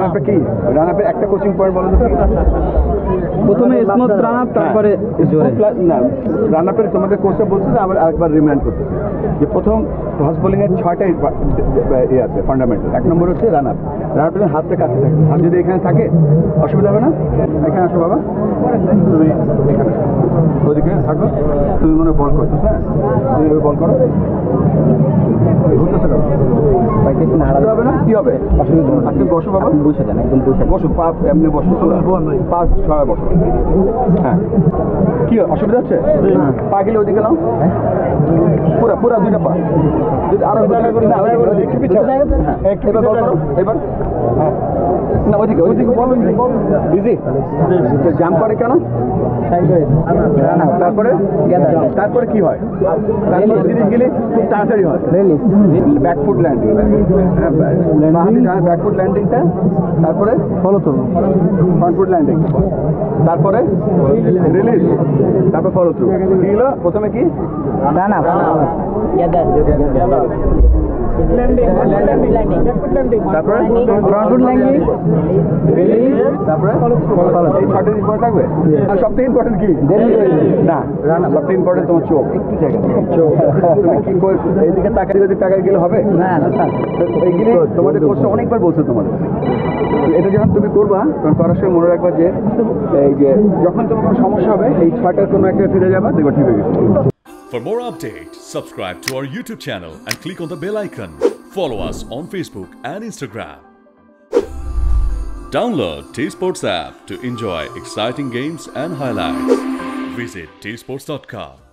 আপে কি রান আপের একটা কোচিং পয়েন্ট বলো তো? প্রথমে স্মুথ রান আপ, তারপরে জোরে। না, রান আপের তোমাদের কোচটা বলছে যে আবার আরেকবার রিমাইন্ড করতেছে যে প্রথম ফাস্ট বোলিংয়ের 6টা ইয়ে আছে ফান্ডামেন্টাল। 1 নম্বর হচ্ছে রান আপ। রান আপের হাতটা কাছে থাকে, হাত যদি এখানে থাকে অসুবিধা হবে না। এখানে আসো বাবা, তুমি এখানে ওদিকে থাকো, তুমি মনে বল করছো। হ্যাঁ, তুমি বল করো। ঘুরতেছে না, হারাতে হবে না, কি হবে অসুবিধা হবে? আপনি বসো বাবা, বসে যান, একদম বসে বসো, পা এমনি বসো, পা ছড়া বসো। হ্যাঁ, কি অসুবিধা হচ্ছে? পা গেলে ওইদিকে নাও, পুরা পুরা দুইটা পা, আরো একটু পিছিয়ে। হ্যাঁ, এবার বল করো, এবার না ওইদিকে ওইদিকে বলো। বিজি জাম্প করে কেন? তারপরে তারপরে কি হয়? তারপরে জিনিস গেলে খুব তাড়াতাড়ি হয় ব্যাকফুট ল্যান্ডিং। ব্যাকফুট ল্যান্ডিংটা, তারপরে follow through, front foot landing, তারপরে রিলিজ, তারপরে ফলো থ্রু। কি হলো প্রথমে? কি রান আপ, তারপরে ফ্রন্ট ফুট ল্যান্ডিং, রিলিজ, তারপরে এই 6টা ইম্পর্টেন্ট থাকবে। আর সবথেকে ইম্পর্টেন্ট কি? না, সবথেকে ইম্পর্টেন্ট তোমার চোখ। একটু জায়গা চোখ, তুমি কি করে এইদিকে তাকাই, যদি তাকাই গেলে হবে না। এইগুলি তোমাদের কোর্সটা অনেকবার বলছো তোমাদের। এটা যখন তুমি করবা তখন করার সময় মনে রাখবা যে এই যে যখন তোমার কোনো সমস্যা হবে এই 6টার কোনো একটা ফিরে যাবা, দেখবা ঠিক হয়ে গেছে। For more updates, subscribe to our YouTube channel and click on the bell icon. Follow us on Facebook and Instagram. Download T-Sports app to enjoy exciting games and highlights. Visit tsports.com.